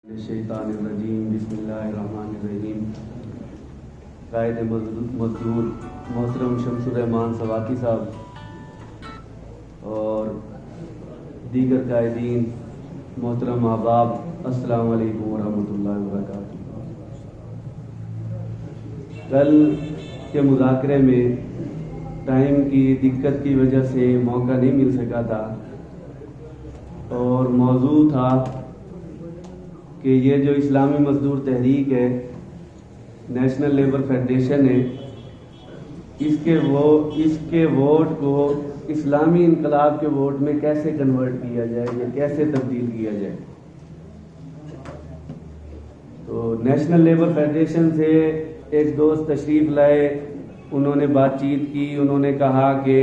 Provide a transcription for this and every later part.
شیطان الرجیم بسم اللہ الرحمن الرحیم۔ قائد مزدور محترم شمس الرحمان سواتی صاحب اور دیگر قائدین محترم احباب، السلام علیکم ورحمۃ اللہ وبرکاتہ۔ کل کے مذاکرے میں ٹائم کی دقت کی وجہ سے موقع نہیں مل سکا تھا اور موضوع تھا کہ یہ جو اسلامی مزدور تحریک ہے، نیشنل لیبر فیڈریشن ہے، اس کے ووٹ کو اسلامی انقلاب کے ووٹ میں کیسے کنورٹ کیا جائے یا کیسے تبدیل کیا جائے۔ تو نیشنل لیبر فیڈریشن سے ایک دوست تشریف لائے، انہوں نے بات چیت کی، انہوں نے کہا کہ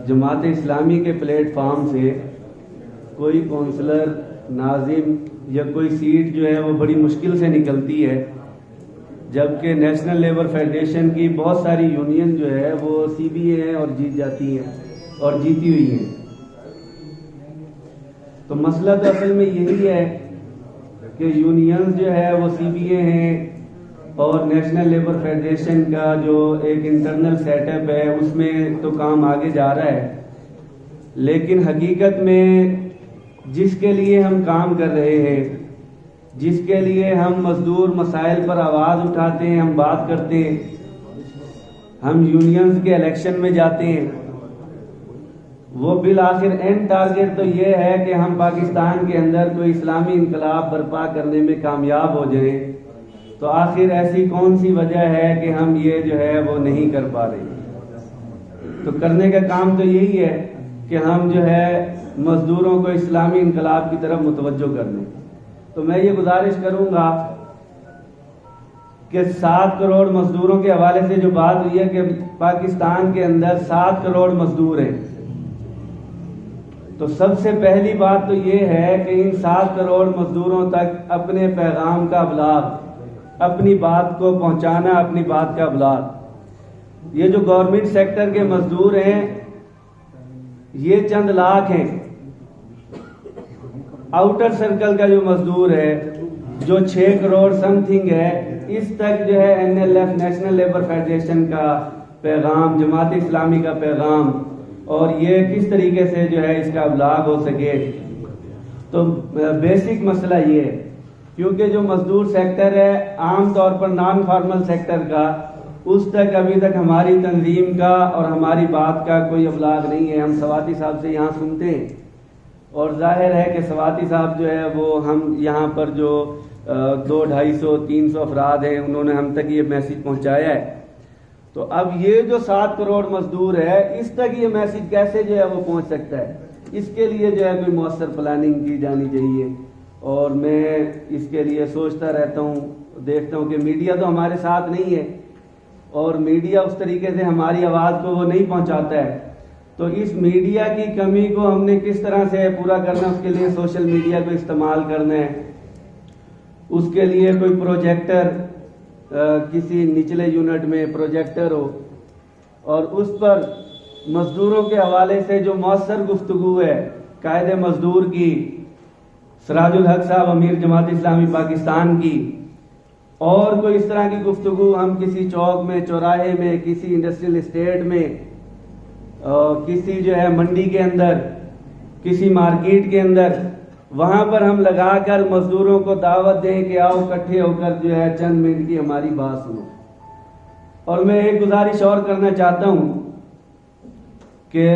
جماعت اسلامی کے پلیٹ فارم سے کوئی کونسلر، ناظم یا کوئی سیٹ جو ہے وہ بڑی مشکل سے نکلتی ہے، جبکہ نیشنل لیبر فیڈریشن کی بہت ساری یونین جو ہے وہ سی بی اے ہیں اور جیت جاتی ہیں اور جیتی ہوئی ہیں۔ تو مسئلہ تو اصل میں یہی ہے کہ یونینز جو ہے وہ سی بی اے ہیں اور نیشنل لیبر فیڈریشن کا جو ایک انٹرنل سیٹ اپ ہے اس میں تو کام آگے جا رہا ہے، لیکن حقیقت میں جس کے لیے ہم کام کر رہے ہیں، جس کے لیے ہم مزدور مسائل پر آواز اٹھاتے ہیں، ہم بات کرتے ہیں، ہم یونینز کے الیکشن میں جاتے ہیں، وہ بالآخر اینڈ ٹارگیٹ تو یہ ہے کہ ہم پاکستان کے اندر کوئی اسلامی انقلاب برپا کرنے میں کامیاب ہو جائیں۔ تو آخر ایسی کون سی وجہ ہے کہ ہم یہ جو ہے وہ نہیں کر پا رہے؟ تو کرنے کا کام تو یہی ہے کہ ہم جو ہے مزدوروں کو اسلامی انقلاب کی طرف متوجہ کر دیں۔ تو میں یہ گزارش کروں گا کہ 7 کروڑ مزدوروں کے حوالے سے جو بات ہوئی ہے کہ پاکستان کے اندر 7 کروڑ مزدور ہیں، تو سب سے پہلی بات تو یہ ہے کہ ان 7 کروڑ مزدوروں تک اپنے پیغام کا ابلاغ، اپنی بات کو پہنچانا، اپنی بات کا ابلاغ۔ یہ جو گورنمنٹ سیکٹر کے مزدور ہیں یہ چند لاکھ ہیں، آؤٹر سرکل کا جو مزدور ہے جو 6 کروڑ سم تھنگ ہے، اس تک جو ہے NLF نیشنل لیبر فیڈریشن کا پیغام، جماعت اسلامی کا پیغام اور یہ کس طریقے سے جو ہے اس کا ابلاغ ہو سکے۔ تو بیسک مسئلہ یہ ہے، کیونکہ جو مزدور سیکٹر ہے عام طور پر نان فارمل سیکٹر کا، اس تک ابھی تک ہماری تنظیم کا اور ہماری بات کا کوئی ابلاغ نہیں ہے۔ ہم سواتی صاحب سے یہاں سنتے ہیں اور ظاہر ہے کہ سواتی صاحب جو ہے وہ ہم یہاں پر جو 200, 250, 300 افراد ہیں انہوں نے ہم تک یہ میسیج پہنچایا ہے۔ تو اب یہ جو 7 کروڑ مزدور ہے اس تک یہ میسیج کیسے جو ہے وہ پہنچ سکتا ہے؟ اس کے لیے جو ہے کوئی مؤثر پلاننگ کی جانی چاہیے، اور میں اس کے لیے سوچتا رہتا ہوں، دیکھتا ہوں کہ میڈیا تو ہمارے ساتھ نہیں ہے اور میڈیا اس طریقے سے ہماری آواز کو وہ نہیں پہنچاتا ہے۔ تو اس میڈیا کی کمی کو ہم نے کس طرح سے پورا کرنا، اس کے لیے سوشل میڈیا کو استعمال کرنا ہے، اس کے لیے کوئی پروجیکٹر، کسی نچلے یونٹ میں پروجیکٹر ہو اور اس پر مزدوروں کے حوالے سے جو مؤثر گفتگو ہے قائد مزدور کی، سراج الحق صاحب امیر جماعت اسلامی پاکستان کی، اور کوئی اس طرح کی گفتگو ہم کسی چوک میں، چوراہے میں، کسی انڈسٹریل اسٹیٹ میں، کسی جو ہے منڈی کے اندر، کسی مارکیٹ کے اندر، وہاں پر ہم لگا کر مزدوروں کو دعوت دیں کہ آؤ اکٹھے ہو کر جو ہے چند منٹ کی ہماری بات سنو۔ اور میں ایک گزارش اور کرنا چاہتا ہوں کہ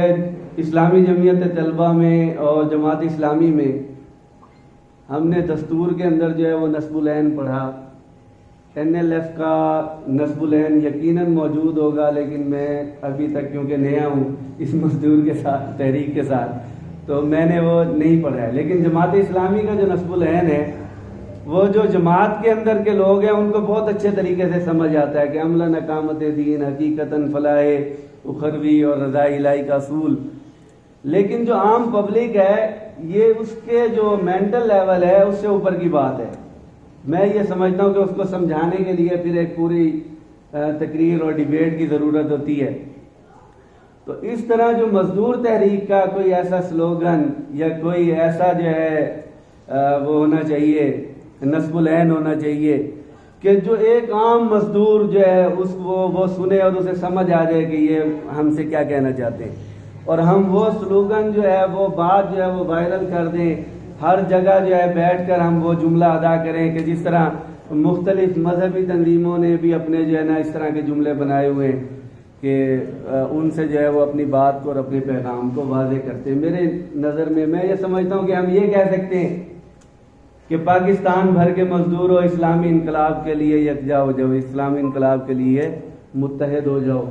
اسلامی جمعیت طلبہ میں اور جماعت اسلامی میں ہم نے دستور کے اندر جو ہے وہ نصب العین پڑھا۔ NLF کا نصب العین یقیناً موجود ہوگا، لیکن میں ابھی تک کیونکہ نیا ہوں اس مزدور کے ساتھ، تحریک کے ساتھ، تو میں نے وہ نہیں پڑھا ہے۔ لیکن جماعت اسلامی کا جو نصب العین ہے وہ جو جماعت کے اندر کے لوگ ہیں ان کو بہت اچھے طریقے سے سمجھ آتا ہے کہ عملاً اقامت دین، حقیقتاً فلاح اخروی اور رضا الہی کا اصول۔ لیکن جو عام پبلک ہے یہ اس کے جو مینٹل لیول ہے اس سے اوپر کی بات ہے۔ میں یہ سمجھتا ہوں کہ اس کو سمجھانے کے لیے پھر ایک پوری تقریر اور ڈیبیٹ کی ضرورت ہوتی ہے۔ تو اس طرح جو مزدور تحریک کا کوئی ایسا سلوگن یا کوئی ایسا جو ہے وہ ہونا چاہیے، نصب العین ہونا چاہیے کہ جو ایک عام مزدور جو ہے اس وہ سنے اور اسے سمجھ آ جائے کہ یہ ہم سے کیا کہنا چاہتے ہیں، اور ہم وہ سلوگن جو ہے وہ بات جو ہے وہ وائرل کر دیں، ہر جگہ جو ہے بیٹھ کر ہم وہ جملہ ادا کریں کہ جس طرح مختلف مذہبی تنظیموں نے بھی اپنے جو ہے نا اس طرح کے جملے بنائے ہوئے ہیں کہ ان سے جو ہے وہ اپنی بات کو اور اپنے پیغام کو واضح کرتے ہیں۔ میرے نظر میں یہ سمجھتا ہوں کہ ہم یہ کہہ سکتے ہیں کہ پاکستان بھر کے مزدوروں اسلامی انقلاب کے لیے یکجا ہو جاؤ، اسلامی انقلاب کے لیے متحد ہو جاؤ،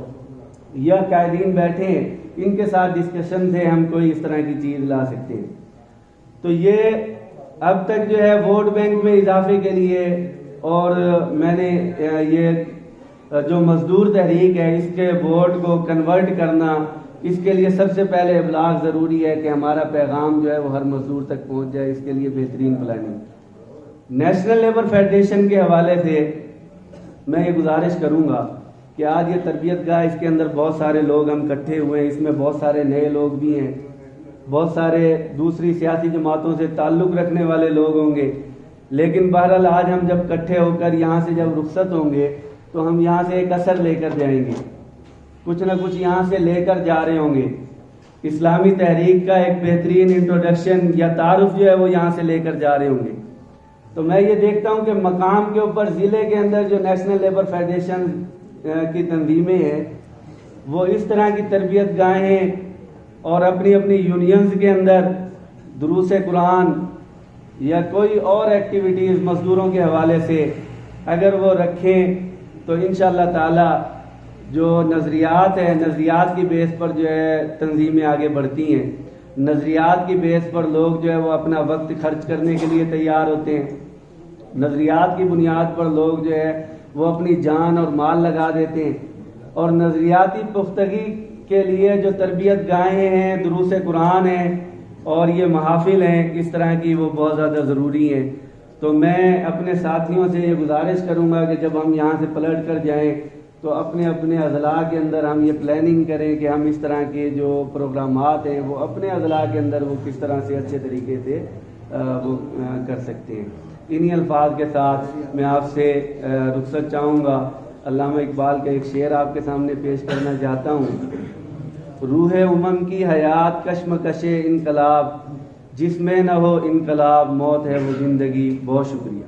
یا قائدین بیٹھے ہیں ان کے ساتھ ڈسکشن سے ہم کوئی اس طرح کی چیز لا سکتے ہیں۔ تو یہ اب تک جو ہے ووٹ بینک میں اضافے کے لیے، اور میں نے یہ جو مزدور تحریک ہے اس کے ووٹ کو کنورٹ کرنا، اس کے لیے سب سے پہلے ابلاغ ضروری ہے کہ ہمارا پیغام جو ہے وہ ہر مزدور تک پہنچ جائے، اس کے لیے بہترین پلاننگ۔ نیشنل لیبر فیڈریشن کے حوالے سے میں یہ گزارش کروں گا کہ آج یہ تربیت گاہ، اس کے اندر بہت سارے لوگ ہم اکٹھے ہوئے ہیں، اس میں بہت سارے نئے لوگ بھی ہیں، بہت سارے دوسری سیاسی جماعتوں سے تعلق رکھنے والے لوگ ہوں گے، لیکن بہرحال آج ہم جب اکٹھے ہو کر یہاں سے جب رخصت ہوں گے تو ہم یہاں سے ایک اثر لے کر جائیں گے، کچھ نہ کچھ یہاں سے لے کر جا رہے ہوں گے۔ اسلامی تحریک کا ایک بہترین انٹروڈکشن یا تعارف جو ہے وہ یہاں سے لے کر جا رہے ہوں گے۔ تو میں یہ دیکھتا ہوں کہ مقام کے اوپر ضلع کے اندر جو نیشنل لیبر فیڈریشن کی تنظیمیں ہیں وہ اس طرح کی تربیت گاہیں اور اپنی اپنی یونینز کے اندر دروس قرآن یا کوئی اور ایکٹیویٹیز مزدوروں کے حوالے سے اگر وہ رکھیں تو انشاءاللہ تعالی جو نظریات ہیں، نظریات کی بیس پر جو ہے تنظیمیں آگے بڑھتی ہیں، نظریات کی بیس پر لوگ جو ہے وہ اپنا وقت خرچ کرنے کے لیے تیار ہوتے ہیں، نظریات کی بنیاد پر لوگ جو ہے وہ اپنی جان اور مال لگا دیتے ہیں، اور نظریاتی پختگی کے لیے جو تربیت گاہیں ہیں، دروس قرآن ہیں اور یہ محافل ہیں اس طرح کی، وہ بہت زیادہ ضروری ہیں۔ تو میں اپنے ساتھیوں سے یہ گزارش کروں گا کہ جب ہم یہاں سے پلٹ کر جائیں تو اپنے اپنے اضلاع کے اندر ہم یہ پلاننگ کریں کہ ہم اس طرح کے جو پروگرامات ہیں وہ اپنے اضلاع کے اندر وہ کس طرح سے اچھے طریقے سے وہ کر سکتے ہیں۔ انہی الفاظ کے ساتھ میں آپ سے رخصت چاہوں گا۔ علامہ اقبال کا ایک شعر آپ کے سامنے پیش کرنا چاہتا ہوں۔ روح امم کی حیات کشمکش انقلاب، جس میں نہ ہو انقلاب موت ہے وہ زندگی۔ بہت شکریہ۔